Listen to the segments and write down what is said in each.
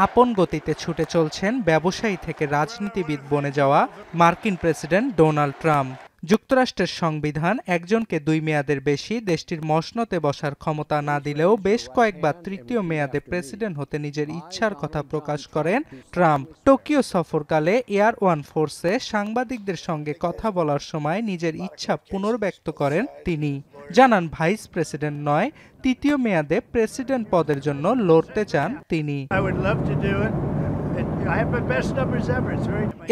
আপন গতিতে ছুটে চলছেন ব্যবসায়ী থেকে রাজনীতিবিদ বনে যাওয়া মার্কিন প্রেসিডেন্ট ডোনাল্ড ট্রাম্প। যুক্তরাষ্ট্রের সংবিধান একজনকে 2 মেয়াদের বেশি দেশটির মসনদে বসার ক্ষমতা না দিলেও বেশ কয়েকবার তৃতীয় মেয়াদে প্রেসিডেন্ট হতে নিজের ইচ্ছার কথা প্রকাশ করেন ট্রাম্প। টোকিও সফরকালে এয়ার ওয়ান ফোর্সে সাংবাদিকদের সঙ্গে কথা বলার সময় নিজের ইচ্ছা পুনর্ব্যক্ত করেন তিনি। জানান ভাইস প্রেসিডেন্ট নয়, তৃতীয় মেয়াদে প্রেসিডেন্ট পদের জন্য লড়তে চান তিনি।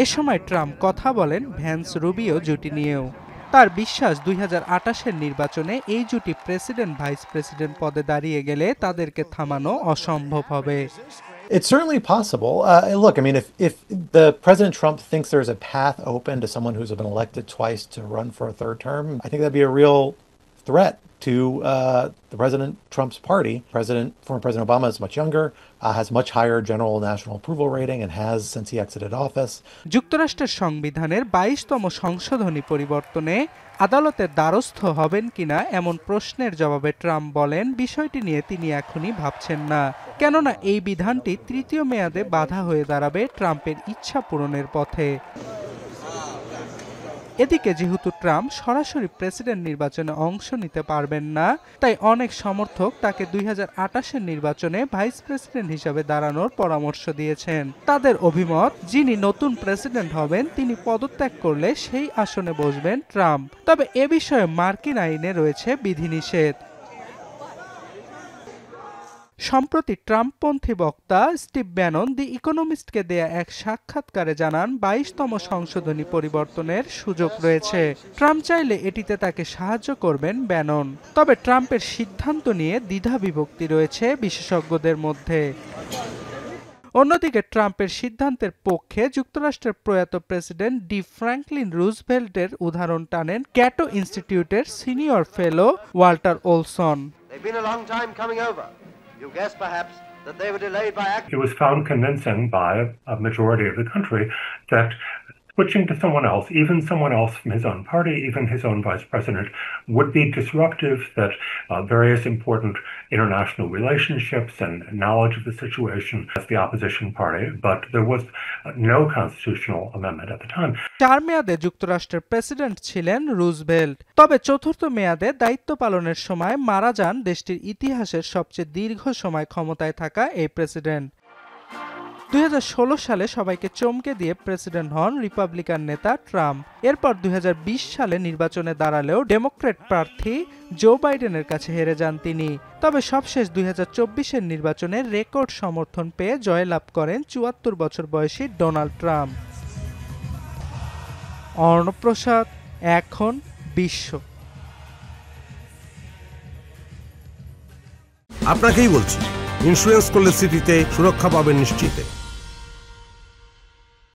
এ সময় ট্রাম্প কথা বলেন ভ্যান্স রুবিও জুটি নিয়েও। তার বিশ্বাস 2028-এর নির্বাচনে এই জুটি প্রেসিডেন্ট ভাইস প্রেসিডেন্ট পদে দাঁড়িয়ে গেলে তাদেরকে থামানো অসম্ভব হবে। It's certainly possible. Look, I mean, if the President Trump thinks there's a path open to someone who's been elected twice to run for a third term, I think that'd be a real threat to the President Trump's party. Former President Obama is much younger, has much higher general national approval rating, and has since he exited office. যুক্তরাষ্ট্রের সংবিধানের 22তম সংশোধনী পরিবর্তনে আদালতের দ্বারস্থ হবেন কিনা এমন প্রশ্নের জবাবে ট্রাম্প বলেন বিষয়টি নিয়ে তিনি এখনই ভাবছেন না, কেননা এই বিধানটি তৃতীয় মেয়াদে বাধা হয়ে দাঁড়াবে ট্রাম্পের ইচ্ছা পূরণের পথে। এদিকে যেহেতু ট্রাম্প সরাসরি প্রেসিডেন্ট নির্বাচনে অংশ নিতে পারবেন না, তাই অনেক সমর্থক তাকে 2028-এর নির্বাচনে ভাইস প্রেসিডেন্ট হিসেবে দাঁড়ানোর পরামর্শ দিয়েছেন। তাদের অভিমত, যিনি নতুন প্রেসিডেন্ট হবেন তিনি পদত্যাগ করলে সেই আসনে বসবেন ট্রাম্প। তবে এ বিষয়ে মার্কিন আইনে রয়েছে বিধিনিষেধ। সম্প্রতি ট্রাম্পপন্থী বক্তা স্টিভ ব্যানন দি ইকোনমিস্টকে দেয়া এক সাক্ষাৎকারে জানান 22তম সংশোধনী পরিবর্তনের সুযোগ রয়েছে। ট্রাম্প চাইলে এটিতে তাকে সাহায্য করবেন ব্যানন। তবে ট্রাম্পের সিদ্ধান্ত নিয়ে দ্বিধাবিভক্তি রয়েছে বিশেষজ্ঞদের মধ্যে। অন্যদিকে ট্রাম্পের সিদ্ধান্তের পক্ষে যুক্তরাষ্ট্রের প্রয়াত প্রেসিডেন্ট ডি ফ্র্যাঙ্কলিন রুজভেল্টের উদাহরণ টানেন ক্যাটো ইনস্টিটিউটের senior fellow Walter Olson. You guess perhaps that they were delayed by action. It was found convincing by a majority of the country that switching to someone else, even someone else from his own party, even his own vice president, would be disruptive, that various important international relationships and knowledge of the situation as the opposition party, but there was no constitutional amendment at the time. 4 মেয়াদে যুক্তরাষ্ট্রের president ছিলেন Roosevelt. তবে চতুর্থ মেয়াদে দায়িত্ব পালনের সময় মারা যান দেশটির ইতিহাসের সবচেয়ে দীর্ঘ সময় ক্ষমতায় থাকা এই প্রেসিডেন্ট। 2016 সালে সবাইকে চমকে দিয়ে প্রেসিডেন্ট হন রিপাবলিকান নেতা ট্রাম্প। এরপর 2020 সালে নির্বাচনে দাঁড়ালেও ডেমোক্র্যাট প্রার্থী জো বাইডেনের কাছে হেরে যান তিনি। তবে সবশেষ 2024-এর নির্বাচনে রেকর্ড সমর্থন পেয়ে জয়লাভ করেন 74 বছর বয়সী ডোনাল্ড ট্রাম্প। অর্ণব প্রসাদ, এখন বিশ্ব। আপনাকেই বলছি, ইন্স্যুরেন্স করলে স্মৃতিতে সুরক্ষা পাবেন নিশ্চিতে।